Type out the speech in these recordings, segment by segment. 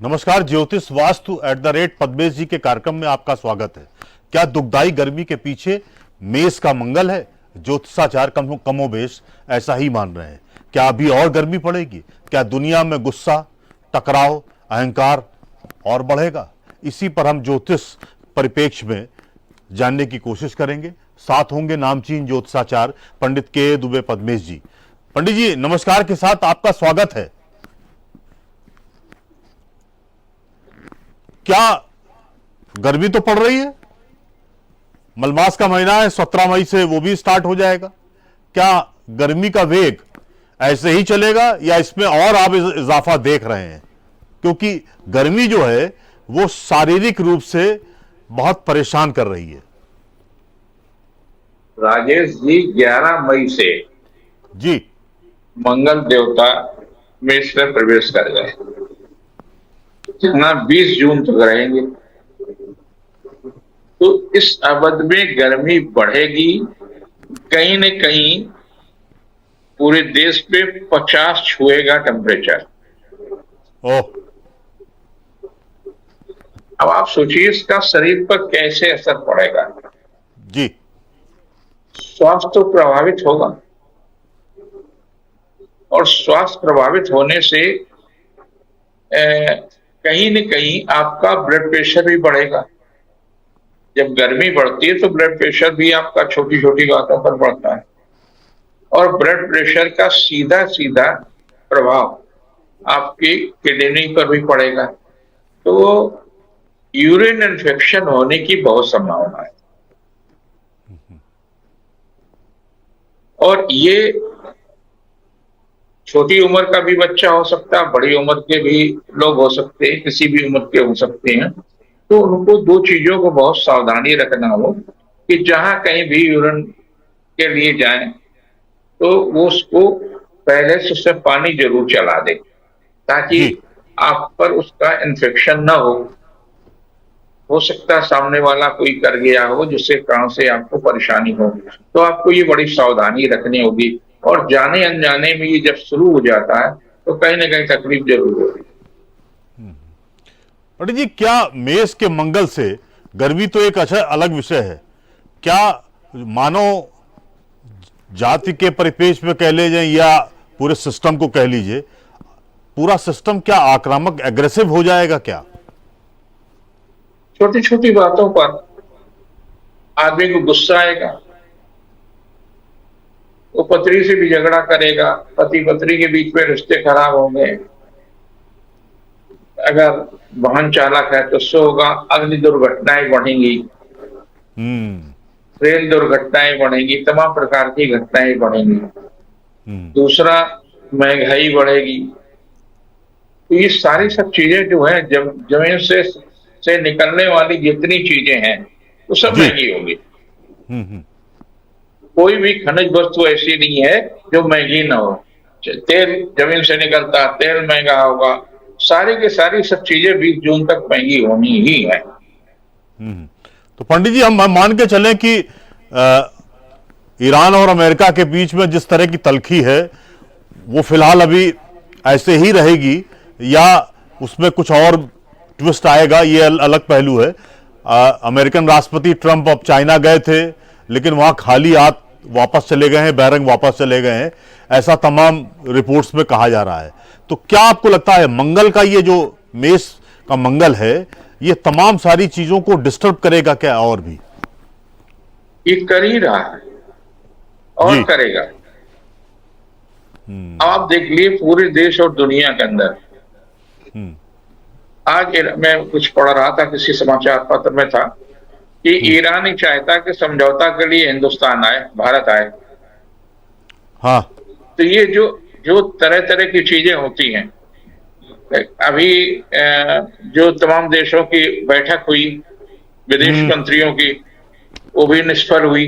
नमस्कार। ज्योतिष वास्तु @पद्मेश जी के कार्यक्रम में आपका स्वागत है। क्या दुखदाई गर्मी के पीछे मेष का मंगल है? ज्योतिषाचार कमोबेश ऐसा ही मान रहे हैं। क्या अभी और गर्मी पड़ेगी? क्या दुनिया में गुस्सा, टकराव, अहंकार और बढ़ेगा? इसी पर हम ज्योतिष परिप्रेक्ष्य में जानने की कोशिश करेंगे। साथ होंगे नामचीन ज्योतिषाचार पंडित के दुबे पद्मेश जी। पंडित जी नमस्कार के साथ आपका स्वागत है। क्या गर्मी तो पड़ रही है, मलमास का महीना है, 17 मई से वो भी स्टार्ट हो जाएगा। क्या गर्मी का वेग ऐसे ही चलेगा या इसमें और आप इजाफा देख रहे हैं? क्योंकि गर्मी जो है वो शारीरिक रूप से बहुत परेशान कर रही है। राजेश जी, 11 मई से जी मंगल देवता मेष में प्रवेश कर गए, जितना 20 जून तक रहेंगे। तो इस अवधि में गर्मी बढ़ेगी। कहीं न कहीं पूरे देश पे 50 छुएगा टेम्परेचर। ओह, अब आप सोचिए इसका शरीर पर कैसे असर पड़ेगा। जी स्वास्थ्य तो प्रभावित होगा, और स्वास्थ्य प्रभावित होने से कहीं न कहीं आपका ब्लड प्रेशर भी बढ़ेगा। जब गर्मी बढ़ती है तो ब्लड प्रेशर भी आपका छोटी छोटी बातों पर बढ़ता है, और ब्लड प्रेशर का सीधा सीधा प्रभाव आपकी किडनी पर भी पड़ेगा। तो यूरिन इन्फेक्शन होने की बहुत संभावना है। और ये छोटी उम्र का भी बच्चा हो सकता है, बड़ी उम्र के भी लोग हो सकते हैं, किसी भी उम्र के हो सकते हैं। तो उनको दो चीजों को बहुत सावधानी रखना हो कि जहां कहीं भी यूरिन के लिए जाएं तो वो उसको पहले से उससे पानी जरूर चला दे, ताकि जी आप पर उसका इन्फेक्शन ना हो सकता है सामने वाला कोई कर गया हो जिससे कारण से आपको परेशानी हो। तो आपको ये बड़ी सावधानी रखनी होगी, और जाने अनजाने में ये जब शुरू हो जाता है तो कहीं ना कहीं तकलीफ जरूर होगी। पंडित जी, क्या मेष के मंगल से गर्मी तो एक अच्छा अलग विषय है, क्या मानव जाति के परिप्रेक्ष्य में कह लीजिए या पूरे सिस्टम को कह लीजिए, पूरा सिस्टम क्या आक्रामक एग्रेसिव हो जाएगा? क्या छोटी छोटी बातों पर आदमी को गुस्सा आएगा, वो पत्नी से भी झगड़ा करेगा, पति पत्नी के बीच में रिश्ते खराब होंगे। अगर वाहन चालक है तो उससे होगा, अग्नि दुर्घटनाएं बढ़ेंगी, रेल दुर्घटनाएं बढ़ेंगी, तमाम प्रकार की घटनाएं बढ़ेंगी। दूसरा, महंगाई बढ़ेगी। तो ये सारी सब चीजें जो है, जब जमीन से निकलने वाली जितनी चीजें हैं वो सब महंगी होंगी। कोई भी खनिज वस्तु ऐसी नहीं है जो महंगी ना हो। तेल जमीन से निकलता, तेल महंगा होगा। सारी के सारी सब चीजें 20 जून तक महंगी होनी ही है। तो पंडित जी, हम मान के चलें कि ईरान और अमेरिका के बीच में जिस तरह की तल्खी है वो फिलहाल अभी ऐसे ही रहेगी, या उसमें कुछ और ट्विस्ट आएगा? ये अलग पहलू है। अमेरिकन राष्ट्रपति ट्रंप अब चाइना गए थे, लेकिन वहां खाली हाथ वापस चले गए हैं, बैरंग वापस चले गए हैं, ऐसा तमाम रिपोर्ट्स में कहा जा रहा है। तो क्या आपको लगता है मंगल का ये जो मेष का मंगल है, ये तमाम सारी चीजों को डिस्टर्ब करेगा क्या? और भी ये कर ही रहा है और करेगा। आप देख लिए पूरे देश और दुनिया के अंदर। आज मैं कुछ पढ़ रहा था, किसी समाचार पत्र में था कि ईरान ही चाहता कि समझौता के लिए हिंदुस्तान आए, भारत आए। हाँ, तो ये जो तरह तरह की चीजें होती हैं। अभी जो तमाम देशों की बैठक हुई विदेश मंत्रियों की, वो भी निष्फल हुई।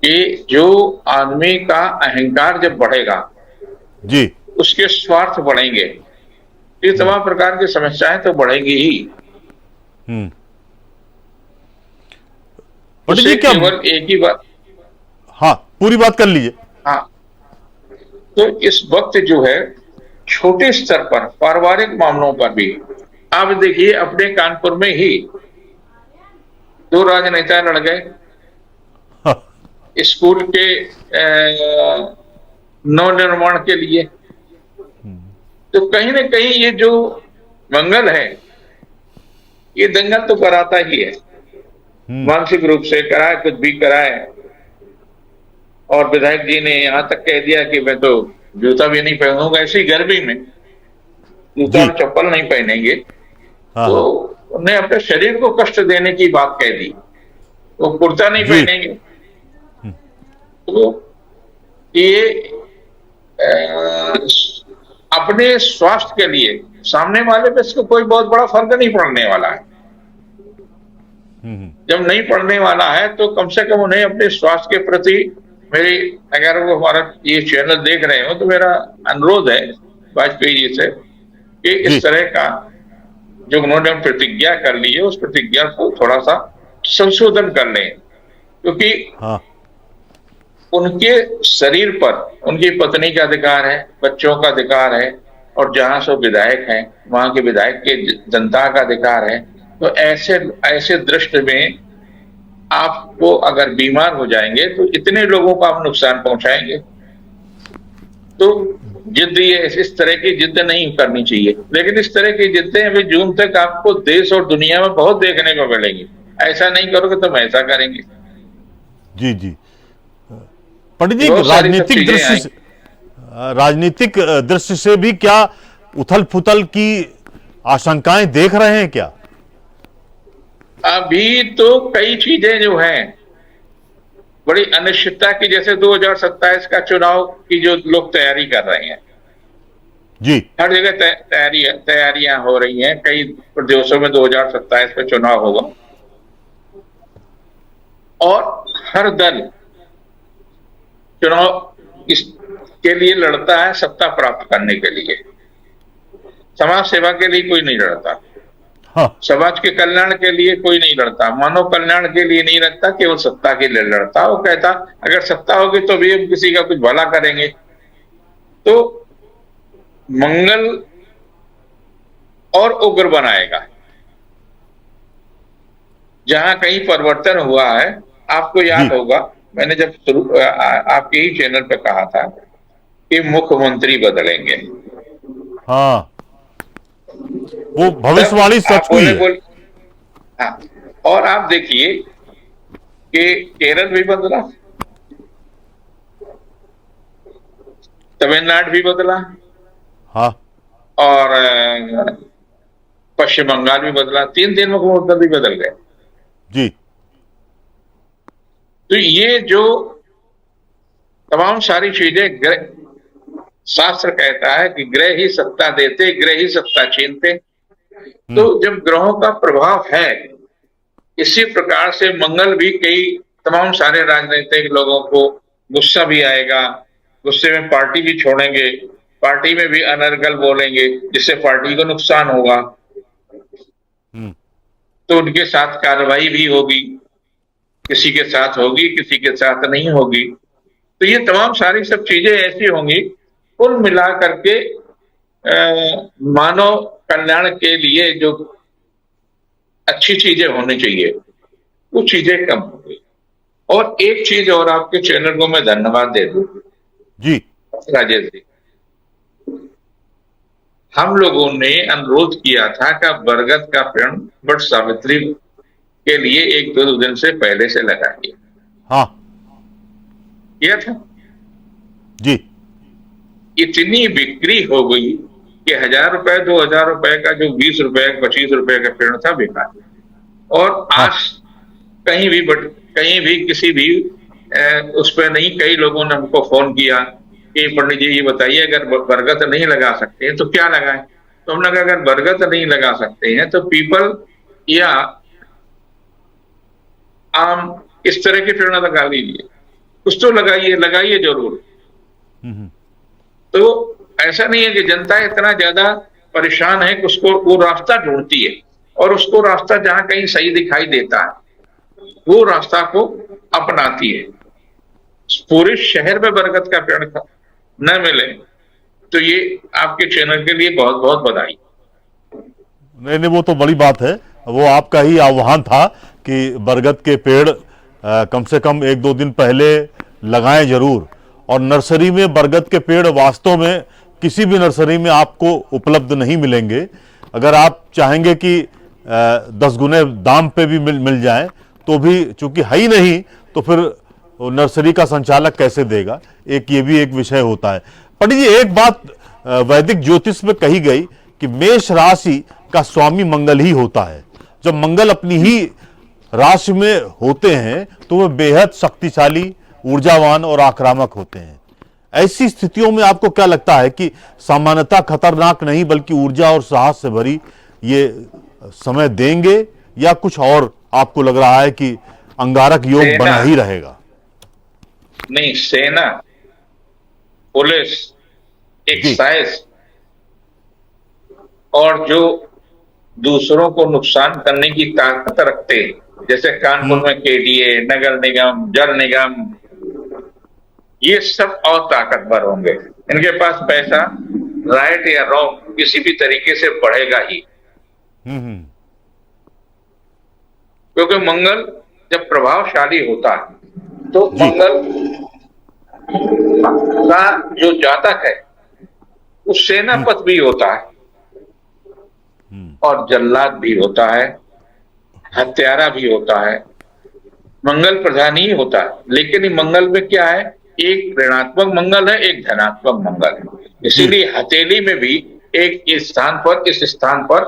कि जो आदमी का अहंकार जब बढ़ेगा जी, उसके स्वार्थ बढ़ेंगे, ये तमाम प्रकार की समस्याएं तो बढ़ेंगी ही। जी क्या केवल एक ही बात, हाँ, पूरी बात कर लीजिए। हाँ, तो इस वक्त जो है छोटे स्तर पर पारिवारिक मामलों पर भी आप देखिए, अपने कानपुर में ही दो राजनेता लड़ गए हाँ, स्कूल के नवनिर्माण के लिए। तो कहीं ना कहीं ये जो मंगल है, ये दंगल तो कराता ही है, हम्म, मानसिक रूप से कराए, कुछ भी कराए। और विधायक जी ने यहाँ तक कह दिया कि मैं तो जूता भी नहीं पहनूंगा, ऐसी गर्मी में जूता जी, और चप्पल नहीं पहनेंगे। हाँ, तो हाँ, उन्हें अपने शरीर को कष्ट देने की बात कह दी, वो कुर्ता नहीं जी, पहनेंगे। तो ये अपने स्वास्थ्य के लिए सामने वाले पे इसको कोई बहुत बड़ा फर्क नहीं पड़ने वाला है। हम्म, जब नहीं पड़ने वाला है तो कम से कम उन्हें अपने स्वास्थ्य के प्रति मेरी, अगर वो हमारा ये चैनल देख रहे हो तो मेरा अनुरोध है वाजपेयी जी से कि जी, इस तरह का जो उन्होंने प्रतिज्ञा कर ली है, उस प्रतिज्ञा को थोड़ा सा संशोधन कर लें। क्योंकि हाँ, उनके शरीर पर उनकी पत्नी का अधिकार है, बच्चों का अधिकार है, और जहां से विधायक हैं वहां के विधायक के जनता का अधिकार है। तो ऐसे ऐसे दृष्टि में आपको अगर बीमार हो जाएंगे तो इतने लोगों को आप नुकसान पहुंचाएंगे। तो जिद, ये इस तरह की जिद नहीं करनी चाहिए। लेकिन इस तरह की जिद्दें अभी जून तक आपको देश और दुनिया में बहुत देखने को मिलेंगी। ऐसा नहीं करोगे तो हम ऐसा करेंगे, जी, जी। पंडित जी, बहुत सारी सब राजनीतिक चीजें दृष्टि आई। से, राजनीतिक दृष्टि से भी क्या उथल पुथल की आशंकाएं देख रहे हैं क्या? अभी तो कई चीजें जो हैं बड़ी अनिश्चितता की, जैसे 2027 का चुनाव की जो लोग तैयारी कर रहे हैं, जी, हर जगह तैयारियां हो रही हैं। कई प्रदेशों में 2027 में चुनाव होगा और हर दल चुनाव इसके लिए लड़ता है सत्ता प्राप्त करने के लिए। समाज सेवा के लिए कोई नहीं लड़ता, हाँ, समाज के कल्याण के लिए कोई नहीं लड़ता, मानव कल्याण के लिए नहीं लड़ता, केवल सत्ता के लिए लड़ता। वो कहता अगर सत्ता होगी तो भी हम किसी का कुछ भला करेंगे। तो मंगल और उग्र बनाएगा। जहां कहीं परिवर्तन हुआ है, आपको जी, याद होगा मैंने जब शुरू आपके ही चैनल पे कहा था कि मुख्यमंत्री बदलेंगे। हाँ, वो तब भविष्यवाणी आप सच हुई बोले है। बोले हाँ, और आप देखिए कि केरल भी बदला, तमिलनाडु भी बदला, हाँ, और पश्चिम बंगाल भी बदला। 3 दिन मुख्यमंत्री बदल गए। जी, तो ये जो तमाम सारी चीजें, शास्त्र कहता है कि ग्रह ही सत्ता देते, ग्रह ही सत्ता छीनते। तो हम्म, जब ग्रहों का प्रभाव है, इसी प्रकार से मंगल भी कई तमाम सारे राजनीतिक लोगों को गुस्सा भी आएगा, गुस्से में पार्टी भी छोड़ेंगे, पार्टी में भी अनर्गल बोलेंगे, जिससे पार्टी को नुकसान होगा। हम्म, तो उनके साथ कार्रवाई भी होगी, किसी के साथ होगी, किसी के साथ नहीं होगी। तो ये तमाम सारी सब चीजें ऐसी होंगी, कुल मिला करके मानव कल्याण के लिए जो अच्छी चीजें होनी चाहिए वो चीजें कम हो गई। और एक चीज और आपके चैनल को मैं धन्यवाद दे दूं जी, राजेश जी, हम लोगों ने अनुरोध किया था कि आप बरगद का पेड़ वट सावित्री के लिए 1-2 दिन से पहले से लगाइए, हाँ, किया था। जी, इतनी बिक्री हो गई कि 1,000 रुपए 2,000 रुपए का जो 20 रुपए 25 रुपए का पेड़ था बिका। और हाँ, आज कहीं भी कहीं भी किसी भी उस पर नहीं, कई लोगों ने हमको फोन किया कि पंडित जी ये बताइए अगर बरगद नहीं लगा सकते हैं तो क्या लगाएं। तो हमने कहा अगर बरगद नहीं लगा सकते हैं तो पीपल या आम इस तरह के पेड़ लगा लीजिए, कुछ तो लगाइए, लगाइए जरूर। हम्म, तो ऐसा नहीं है कि जनता इतना ज्यादा परेशान है कि उसको वो रास्ता ढूंढती है, और उसको रास्ता जहां कहीं सही दिखाई देता है वो रास्ता को अपनाती है। पूरे शहर में बरगद का पेड़ न मिले तो ये आपके चैनल के लिए बहुत बहुत बधाई। नहीं नहीं, वो तो बड़ी बात है। वो आपका ही आह्वान था कि बरगद के पेड़ कम से कम एक दो दिन पहले लगाएं जरूर। और नर्सरी में बरगद के पेड़ वास्तव में किसी भी नर्सरी में आपको उपलब्ध नहीं मिलेंगे। अगर आप चाहेंगे कि 10 गुने दाम पे भी मिल जाए तो भी चूंकि है ही नहीं, तो फिर वो नर्सरी का संचालक कैसे देगा। एक ये भी एक विषय होता है। पंडित जी, एक बात वैदिक ज्योतिष में कही गई कि मेष राशि का स्वामी मंगल ही होता है। जब मंगल अपनी ही राशि में होते हैं तो वे बेहद शक्तिशाली, ऊर्जावान और आक्रामक होते हैं। ऐसी स्थितियों में आपको क्या लगता है कि सामान्यतः खतरनाक नहीं बल्कि ऊर्जा और साहस से भरी ये समय देंगे, या कुछ और आपको लग रहा है कि अंगारक योग सेना, बना ही रहेगा? नहीं, सेना, पुलिस, एक्साइज और जो दूसरों को नुकसान करने की ताकत रखते हैं, जैसे कानपुर में केडीए, नगर निगम, जल निगम, ये सब और ताकतवर होंगे। इनके पास पैसा राइट या रॉन्ग किसी भी तरीके से बढ़ेगा ही। क्योंकि मंगल जब प्रभावशाली होता है तो मंगल का जो जातक है वो सेनापति भी होता है और जल्लाद भी होता है, हत्यारा भी होता है। मंगल प्रधान ही होता है। लेकिन ये मंगल में क्या है, एक ऋणात्मक मंगल है, एक धनात्मक मंगल है। इसीलिए हथेली में भी एक इस स्थान पर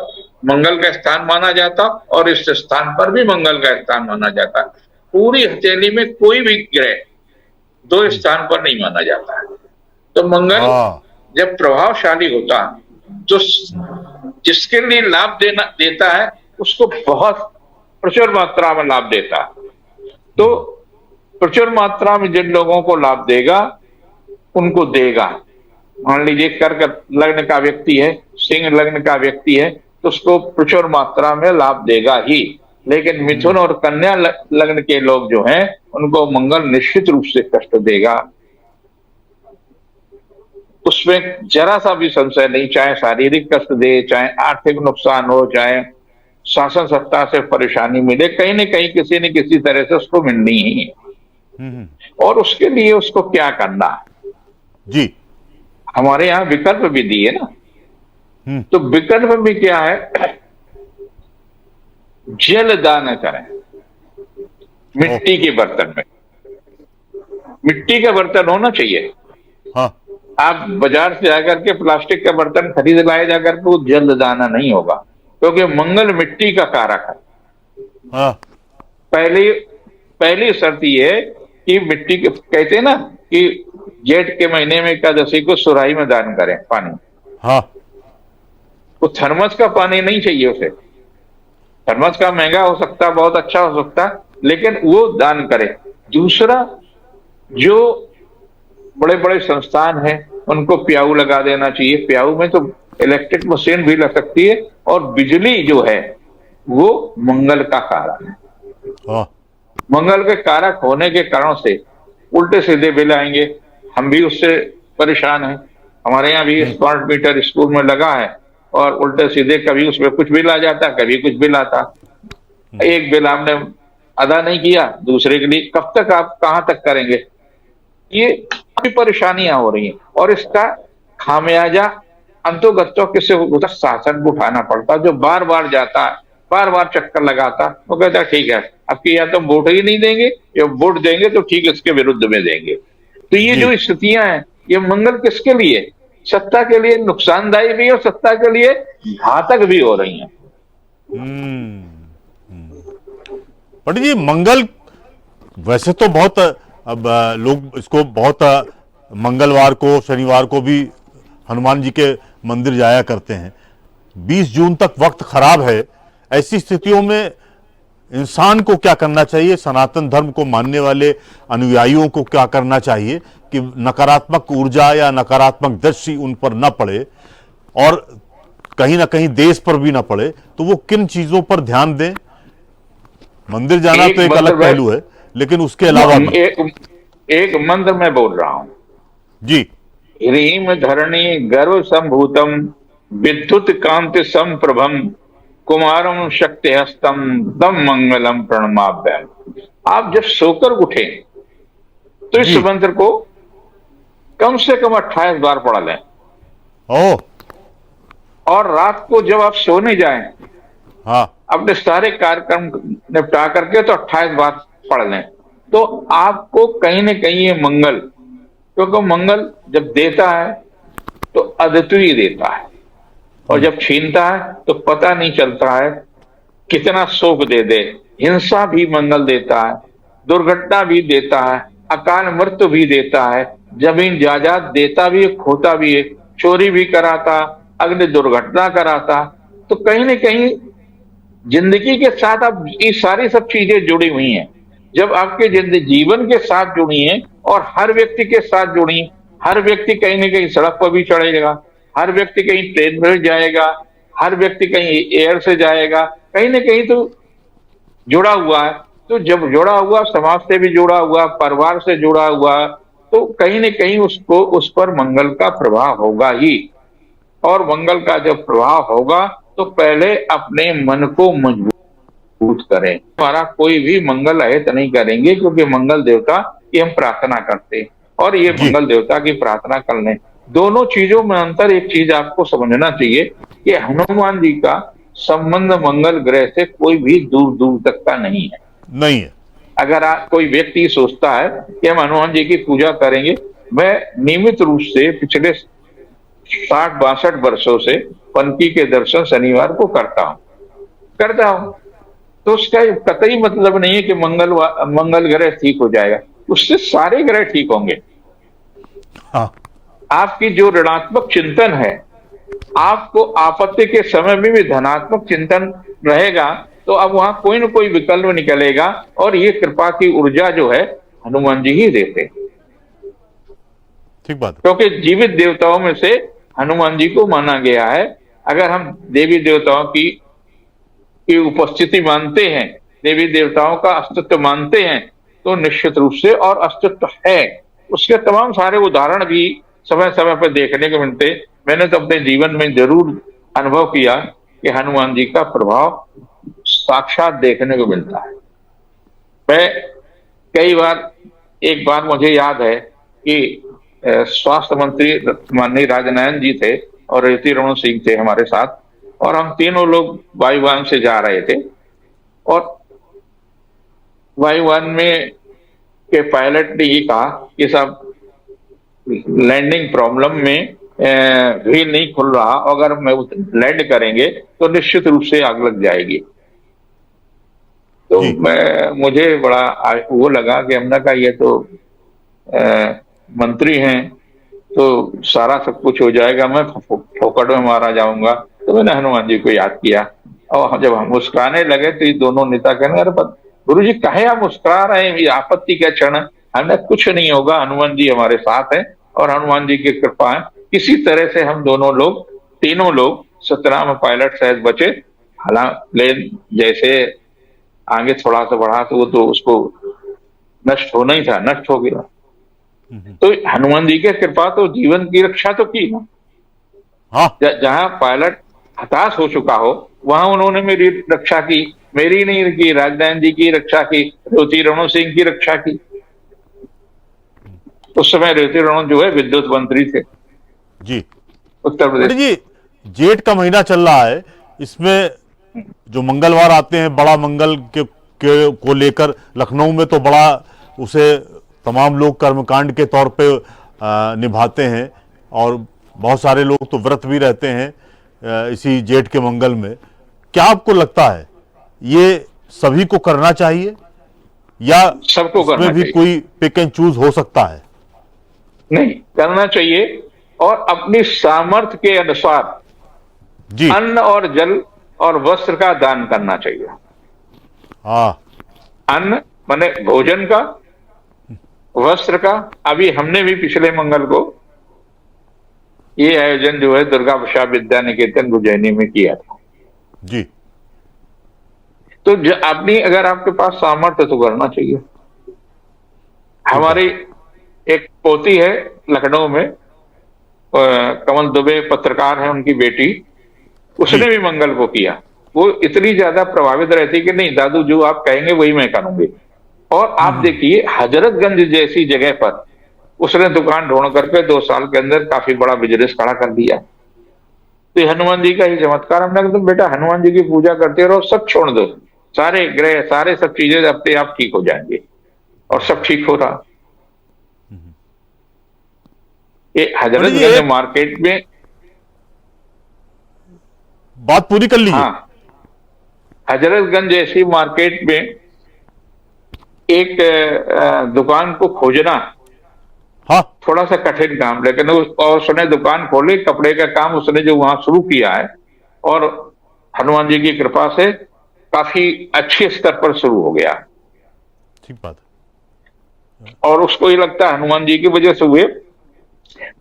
मंगल का स्थान माना जाता और इस स्थान पर भी मंगल का स्थान माना जाता। पूरी हथेली में कोई भी ग्रह दो स्थान पर नहीं माना जाता है। तो मंगल जब प्रभावशाली होता तो जिसके लिए लाभ देता है उसको बहुत प्रचुर मात्रा में लाभ देता है। तो प्रचुर मात्रा में जिन लोगों को लाभ देगा उनको देगा। मान लीजिए कर्क लग्न का व्यक्ति है, सिंह लग्न का व्यक्ति है, तो उसको प्रचुर मात्रा में लाभ देगा ही। लेकिन मिथुन और कन्या लग्न के लोग जो हैं उनको मंगल निश्चित रूप से कष्ट देगा। उसमें जरा सा भी संशय नहीं, चाहे शारीरिक कष्ट दे, चाहे आर्थिक नुकसान हो, चाहे शासन सत्ता से परेशानी मिले, कहीं न कहीं किसी न किसी तरह से उसको मिलनी ही है। और उसके लिए उसको क्या करना जी, हमारे यहाँ विकल्प भी दिए ना। तो विकल्प भी क्या है, जल दान करें मिट्टी के बर्तन में। मिट्टी का बर्तन होना चाहिए। हाँ। आप बाजार से जाकर के प्लास्टिक का बर्तन खरीद लाए जाकर के, वो जल दाना नहीं होगा, क्योंकि मंगल मिट्टी का कारक है। हाँ। पहली शर्त ये है कि मिट्टी के, कहते हैं ना कि जेठ के महीने में एकादशी को सुराही में दान करें पानी। हाँ। वो थर्मस का पानी नहीं चाहिए उसे। थर्मस का महंगा हो सकता, बहुत अच्छा हो सकता, लेकिन वो दान करे। दूसरा, जो बड़े बड़े संस्थान हैं उनको प्याऊ लगा देना चाहिए। प्याऊ में तो इलेक्ट्रिक मशीन भी लग सकती है, और बिजली जो है वो मंगल का कारक है। हाँ। मंगल के कारक होने के कारण से उल्टे सीधे बिल आएंगे। हम भी उससे परेशान हैं। हमारे यहाँ भी स्मार्ट मीटर स्कूल में लगा है, और उल्टे सीधे कभी उसमें कुछ बिल आ जाता, कभी कुछ बिल आता। एक बिल आपने अदा नहीं किया, दूसरे के लिए कब तक आप कहां तक करेंगे। ये काफी परेशानियां हो रही हैं, और इसका खामियाजा अंतोगत्वा किसी को शासन को उठाना पड़ता, जो बार बार जाता है, बार बार चक्कर लगाता। वो कहता है ठीक है, आपकी या तो वोट ही नहीं देंगे, या वोट देंगे तो ठीक इसके विरुद्ध में देंगे। तो ये जो स्थितियां हैं, ये मंगल किसके लिए, सत्ता के लिए नुकसानदायी भी और सत्ता के लिए घातक भी हो रही हैं। पंडित जी, मंगल वैसे तो बहुत, अब लोग इसको बहुत मंगलवार को, शनिवार को भी हनुमान जी के मंदिर जाया करते हैं। 20 जून तक वक्त खराब है। ऐसी स्थितियों में इंसान को क्या करना चाहिए, सनातन धर्म को मानने वाले अनुयायियों को क्या करना चाहिए कि नकारात्मक ऊर्जा या नकारात्मक दृष्टि उन पर न पड़े, और कहीं ना कहीं देश पर भी न पड़े, तो वो किन चीजों पर ध्यान दें? मंदिर जाना तो एक अलग पहलू है, लेकिन उसके अलावा एक मंत्र मैं बोल रहा हूं जी। ह्रीम धरणी गर्भ संभूतम विद्युत कांति संप्रभम कुमारम शक्ति हस्तम तम मंगलम प्रणमाभ्याम। आप जब सोकर उठे तो इस जी। मंत्र को कम से कम 28 बार पढ़ लें, ओ। और रात को जब आप सोने जाएं हाँ। अपने सारे कार्यक्रम निपटा करके तो 28 बार पढ़ लें, तो आपको कहीं ना कहीं ये मंगल, क्योंकि मंगल जब देता है तो अद्वितीय देता है, और जब छीनता है तो पता नहीं चलता है कितना शोक दे दे। हिंसा भी मंगल देता है, दुर्घटना भी देता है, अकाल मृत्यु भी देता है, जमीन जायदाद देता भी है, खोता भी है, चोरी भी कराता, अग्नि दुर्घटना कराता। तो कहीं ना कहीं जिंदगी के साथ अब ये सारी सब चीजें जुड़ी हुई हैं। जब आपके जीवन के साथ जुड़ी हैं और हर व्यक्ति के साथ जुड़ी, हर व्यक्ति कहीं ना कहीं सड़क पर भी चढ़ेगा, हर व्यक्ति कहीं ट्रेन में जाएगा, हर व्यक्ति कहीं एयर से जाएगा, कहीं ना कहीं तो जुड़ा हुआ है। तो जब जुड़ा हुआ, समाज से भी जुड़ा हुआ, परिवार से जुड़ा हुआ, तो कहीं ना कहीं उसको उस पर मंगल का प्रभाव होगा ही। और मंगल का जब प्रभाव होगा तो पहले अपने मन को मजबूत करें। हमारा कोई भी मंगल अहित नहीं करेंगे, क्योंकि मंगल देवता की हम प्रार्थना करते हैं, और ये जी। मंगल देवता की प्रार्थना कर लें। दोनों चीजों में अंतर, एक चीज आपको समझना चाहिए कि हनुमान जी का संबंध मंगल ग्रह से कोई भी दूर दूर तक का नहीं है। नहीं है। अगर कोई व्यक्ति सोचता है कि हम हनुमान जी की पूजा करेंगे, मैं नियमित रूप से पिछले 60-62 वर्षों से पनकी के दर्शन शनिवार को करता हूं। तो उसका कतई मतलब नहीं है कि मंगल ग्रह ठीक हो जाएगा, उससे सारे ग्रह ठीक होंगे। हाँ। आपकी जो ऋणात्मक चिंतन है, आपको आपत्ति के समय में भी धनात्मक चिंतन रहेगा, तो अब वहां कोई ना कोई विकल्प निकलेगा, और ये कृपा की ऊर्जा जो है हनुमान जी ही देते, ठीक बात है। क्योंकि जीवित देवताओं में से हनुमान जी को माना गया है। अगर हम देवी देवताओं की उपस्थिति मानते हैं, देवी देवताओं का अस्तित्व मानते हैं, तो निश्चित रूप से, और अस्तित्व है, उसके तमाम सारे उदाहरण भी समय समय पर देखने को मिलते। मैंने तो अपने जीवन में जरूर अनुभव किया कि हनुमान जी का प्रभाव साक्षात देखने को मिलता है। मैं कई बार, एक बार मुझे याद है कि स्वास्थ्य मंत्री माननीय राजनयन जी थे और ऋषि रमन सिंह थे हमारे साथ, और हम तीनों लोग वायुयान से जा रहे थे, और वायुयान में के पायलट ने ये कहा कि सब लैंडिंग प्रॉब्लम में व्हील नहीं खुल रहा, अगर मैं लैंड करेंगे तो निश्चित रूप से आग लग जाएगी। तो मुझे बड़ा वो लगा कि हमने कहा ये तो मंत्री हैं, तो सारा सब कुछ हो जाएगा, मैं फोकट में मारा जाऊंगा। तो मैंने हनुमान जी को याद किया, और जब हम मुस्कुराने लगे तो ये दोनों नेता कहने, अरे गुरु जी कहे आप मुस्कुरा रहे हैं, ये आपत्ति क्या क्षण है? हमने कुछ नहीं होगा, हनुमान जी हमारे साथ हैं और हनुमान जी की कृपा है। किसी तरह से हम दोनों लोग, तीनों लोग 17 में पायलट शायद बचे। हालांकि प्लेन जैसे आगे थोड़ा सा बढ़ा तो वो तो उसको नष्ट होना ही था, नष्ट हो गया। तो हनुमान जी की कृपा तो जीवन की रक्षा तो की ना। हाँ। जहां पायलट हताश हो चुका हो, वहां उन्होंने मेरी रक्षा की, मेरी नहीं की, राजनारायण जी की रक्षा की, ऋषि रमन सिंह की रक्षा की। उस समय ऋषि रमन जो है विद्युत मंत्री थे जी। उत्तर प्रदेश। जी, जेठ का महीना चल रहा है, इसमें जो मंगलवार आते हैं, बड़ा मंगल को लेकर लखनऊ में तो बड़ा उसे तमाम लोग कर्मकांड के तौर पे निभाते हैं, और बहुत सारे लोग तो व्रत भी रहते हैं इसी जेठ के मंगल में। क्या आपको लगता है ये सभी को करना चाहिए, या सबको करना इसमें भी चाहिए? कोई पिक एंड चूज हो सकता है? नहीं, करना चाहिए, और अपनी सामर्थ्य के अनुसार जी। अन्न और जल और वस्त्र का दान करना चाहिए। हाँ। अन्न माने भोजन का, वस्त्र का। अभी हमने भी पिछले मंगल को ये आयोजन जो है दुर्गा प्रसाद विद्या निकेतन उज्जैनी में किया था जी। तो अपनी, अगर आपके पास सामर्थ्य तो करना चाहिए। हमारी एक पोती है लखनऊ में, कमल दुबे पत्रकार है, उनकी बेटी, उसने भी मंगल को किया। वो इतनी ज्यादा प्रभावित रहती कि नहीं दादू जो आप कहेंगे वही मैं करूंगी। और आप देखिए हजरतगंज जैसी जगह पर उसने दुकान ढूंढ करके 2 साल के अंदर काफी बड़ा बिजनेस खड़ा कर दिया। तो ये हनुमान जी का ही चमत्कार। हमने कहा तुम बेटा हनुमान जी की पूजा करते रहो, सब छोड़ दो, सारे ग्रह सारे सब चीजें अपने आप ठीक हो जाएंगे। और सब ठीक हो रहा। ये पंडित जी हजरतगंज एक मार्केट में, बात पूरी कर लीजिए। हाँ, हजरतगंज जैसी मार्केट में एक दुकान को खोजना हाँ। थोड़ा सा कठिन काम, लेकिन उसने दुकान खोली, कपड़े का काम उसने जो वहां शुरू किया है, और हनुमान जी की कृपा से काफी अच्छे स्तर पर शुरू हो गया। ठीक बात है। और उसको ये लगता है हनुमान जी की वजह से हुए।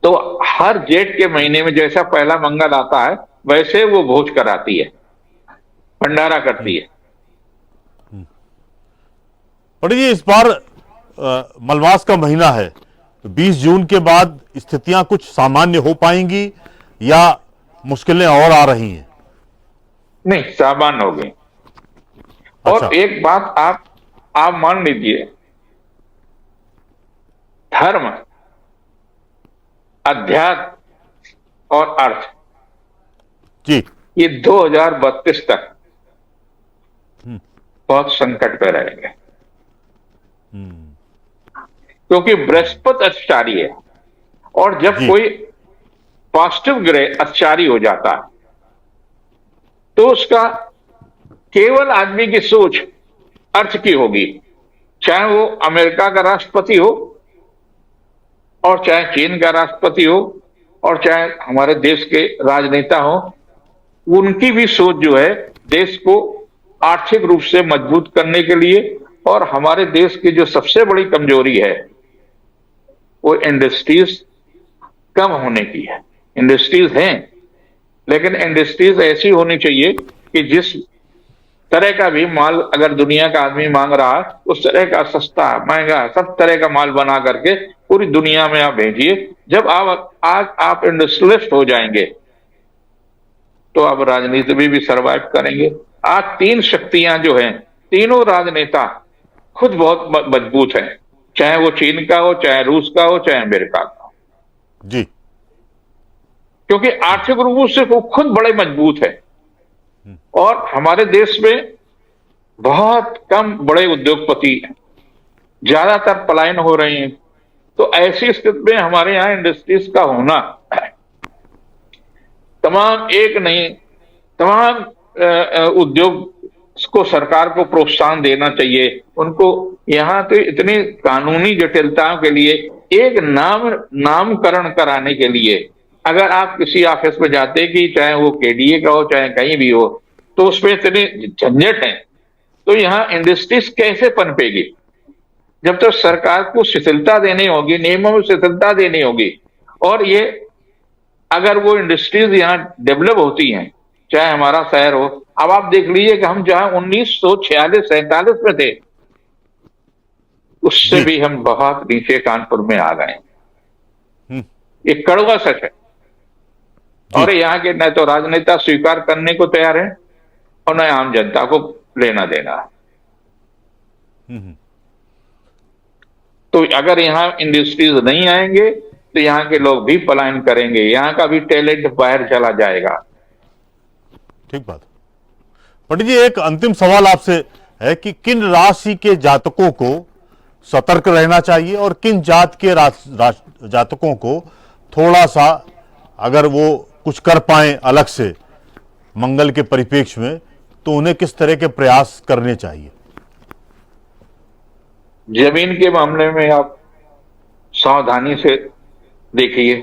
तो हर जेठ के महीने में जैसा पहला मंगल आता है वैसे वो भोज कराती है, भंडारा करती है। पंडित जी इस बार मलमास का महीना है, 20 जून के बाद स्थितियां कुछ सामान्य हो पाएंगी या मुश्किलें और आ रही हैं? नहीं, सामान्य हो गई। अच्छा। और एक बात आप मान लीजिए, धर्म, अध्यात्म और अर्थ, जी। ये 2032 तक बहुत संकट पे रहेंगे। क्योंकि बृहस्पति अतिचारी है, और जब जी। कोई पॉजिटिव ग्रह अतिचारी हो जाता है तो उसका केवल आदमी की सोच अर्थ की होगी, चाहे वो अमेरिका का राष्ट्रपति हो, और चाहे चीन का राष्ट्रपति हो, और चाहे हमारे देश के राजनेता हो। उनकी भी सोच जो है देश को आर्थिक रूप से मजबूत करने के लिए, और हमारे देश की जो सबसे बड़ी कमजोरी है वो इंडस्ट्रीज कम होने की है। इंडस्ट्रीज हैं, लेकिन इंडस्ट्रीज ऐसी होनी चाहिए कि जिस तरह का भी माल अगर दुनिया का आदमी मांग रहा है उस तरह का सस्ता महंगा सब तरह का माल बना करके पूरी दुनिया में आप भेजिए। जब आप इंडस्ट्रियलिस्ट हो जाएंगे तो आप राजनीति में भी सरवाइव करेंगे। आज 3 शक्तियां जो हैं, तीनों राजनेता खुद बहुत मजबूत हैं, चाहे वो चीन का हो, चाहे रूस का हो, चाहे अमेरिका का हो। जी। क्योंकि आर्थिक रूप से वो खुद बड़े मजबूत है, और हमारे देश में बहुत कम बड़े उद्योगपति हैं, ज्यादातर पलायन हो रहे हैं। तो ऐसी स्थिति में हमारे यहां इंडस्ट्रीज का होना, तमाम एक नहीं तमाम उद्योग को सरकार को प्रोत्साहन देना चाहिए। उनको यहाँ तो इतनी कानूनी जटिलताओं के लिए एक नामकरण कराने के लिए अगर आप किसी ऑफिस में जाते कि चाहे वो केडीए का हो चाहे कहीं भी हो, तो उसमें इतने झंझट है। तो यहाँ इंडस्ट्रीज कैसे पनपेगी? जब तक सरकार को शिथिलता देनी होगी, नियमों में शिथिलता देनी होगी। और ये अगर वो इंडस्ट्रीज यहाँ डेवलप होती हैं, चाहे हमारा शहर हो, अब आप देख लीजिए कि हम जहां 1946-47 में थे उससे भी हम बहुत नीचे कानपुर में आ गए। ये कड़वा सच है। और यहाँ के न तो राजनेता स्वीकार करने को तैयार है और न आम जनता को लेना देना है। तो अगर यहाँ इंडस्ट्रीज नहीं आएंगे तो यहाँ के लोग भी पलायन करेंगे, यहाँ का भी टैलेंट बाहर चला जाएगा। ठीक बात। पंडित जी एक अंतिम सवाल आपसे है कि किन राशि के जातकों को सतर्क रहना चाहिए और किन जात के जातकों को थोड़ा सा अगर वो कुछ कर पाए अलग से मंगल के परिप्रेक्ष्य में तो उन्हें किस तरह के प्रयास करने चाहिए? जमीन के मामले में आप सावधानी से देखिए।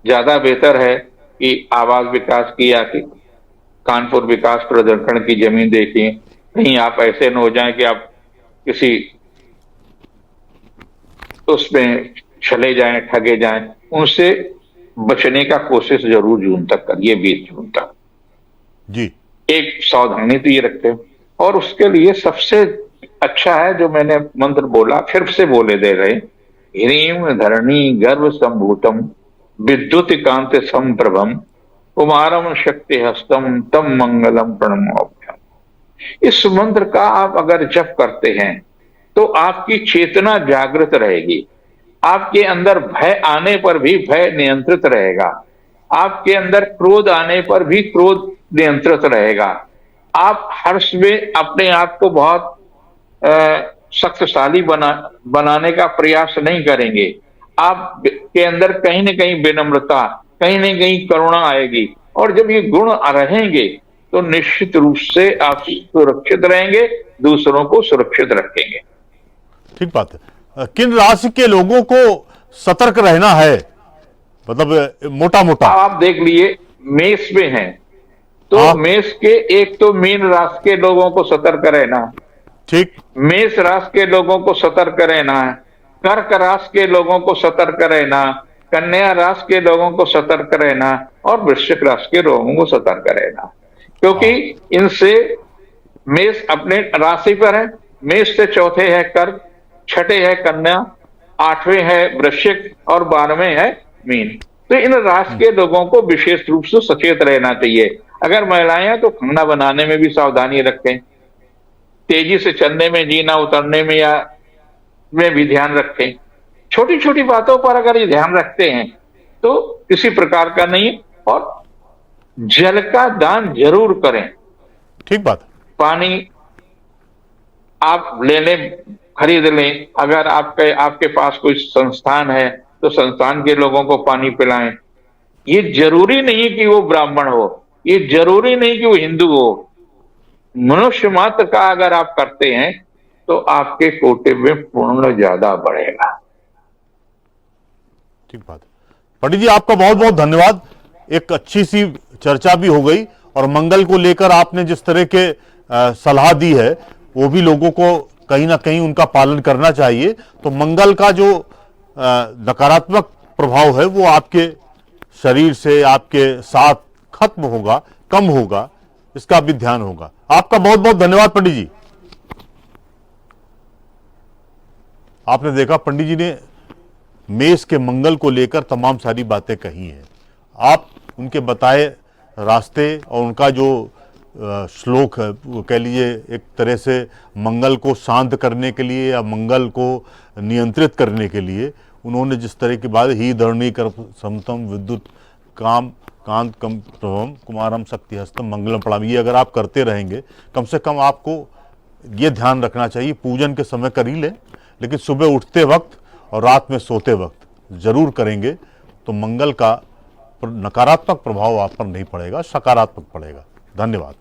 ज्यादा बेहतर है कि आवास विकास की या कि कानपुर विकास प्राधिकरण की जमीन देखिए। कहीं आप ऐसे न हो जाएं कि आप किसी उसमें चले जाएं, ठगे जाएं। उनसे बचने का कोशिश जरूर जून तक करिए, 20 जून तक जी। एक सावधानी तो ये रखते हैं। और उसके लिए सबसे अच्छा है जो मैंने मंत्र बोला, फिर से बोले दे रहे, ह्रीम धरणी गर्भ संभूतम विद्युत कांत संप्रभम कुमारम शक्ति हस्तम तम मंगलम प्रणमोभ्यम। इस मंत्र का आप अगर जप करते हैं तो आपकी चेतना जागृत रहेगी। आपके अंदर भय आने पर भी भय नियंत्रित रहेगा। आपके अंदर क्रोध आने पर भी क्रोध नियंत्रित रहेगा। आप हर्ष में अपने आप को बहुत शक्तिशाली बनाने का प्रयास नहीं करेंगे। आप के अंदर कहीं ना कहीं विनम्रता, कहीं ना कहीं करुणा आएगी। और जब ये गुण रहेंगे तो निश्चित रूप से आप सुरक्षित रहेंगे, दूसरों को सुरक्षित रखेंगे। ठीक बात है। किन राशि के लोगों को सतर्क रहना है, मतलब मोटा मोटा? आप देख लिए मेष में हैं तो हाँ। मेष के एक तो मीन राशि के लोगों को सतर्क रहना, ठीक। मेष राशि के लोगों को सतर्क रहना है, कर्क राशि के लोगों को सतर्क रहना, कन्या राशि के लोगों को सतर्क रहना और वृश्चिक राशि के लोगों को सतर्क रहना। क्योंकि इनसे मेष अपने राशि पर है, मेष से चौथे है कर्क, छठे है कन्या, आठवें है वृश्चिक और 12वें है मीन। तो इन राशि के लोगों को विशेष रूप से सचेत रहना चाहिए। अगर महिलाएं हैं तो खाना बनाने में भी सावधानी रखें, तेजी से चलने में, जीना उतरने में या में भी ध्यान रखें। छोटी छोटी बातों पर अगर ये ध्यान रखते हैं तो किसी प्रकार का नहीं। और जल का दान जरूर करें। ठीक बात। पानी आप ले लें, खरीद लें। अगर आपके पास कोई संस्थान है तो संस्थान के लोगों को पानी पिलाएं। ये जरूरी नहीं कि वो ब्राह्मण हो, ये जरूरी नहीं कि वो हिंदू हो। मनुष्य मात्र का अगर आप करते हैं तो आपके कोटे में पुण्य ज्यादा बढ़ेगा। ठीक बात। पंडित जी, आपका बहुत बहुत धन्यवाद। एक अच्छी सी चर्चा भी हो गई और मंगल को लेकर आपने जिस तरह के सलाह दी है वो भी लोगों को कहीं ना कहीं उनका पालन करना चाहिए। तो मंगल का जो नकारात्मक प्रभाव है वो आपके शरीर से, आपके साथ खत्म होगा, कम होगा, इसका भी ध्यान होगा। आपका बहुत बहुत धन्यवाद पंडित जी। आपने देखा पंडित जी ने मेष के मंगल को लेकर तमाम सारी बातें कही हैं। आप उनके बताए रास्ते और उनका जो श्लोक है वो कह लीजिए एक तरह से मंगल को शांत करने के लिए या मंगल को नियंत्रित करने के लिए उन्होंने जिस तरह की बात, ही धरणी कर समतम विद्युत काम कांत कम प्रभम कुमारम शक्ति हस्तम मंगलम प्रणाम, ये अगर आप करते रहेंगे, कम से कम आपको ये ध्यान रखना चाहिए, पूजन के समय कर ही लें, लेकिन सुबह उठते वक्त और रात में सोते वक्त जरूर करेंगे तो मंगल का नकारात्मक प्रभाव आप पर नहीं पड़ेगा, सकारात्मक पड़ेगा। धन्यवाद।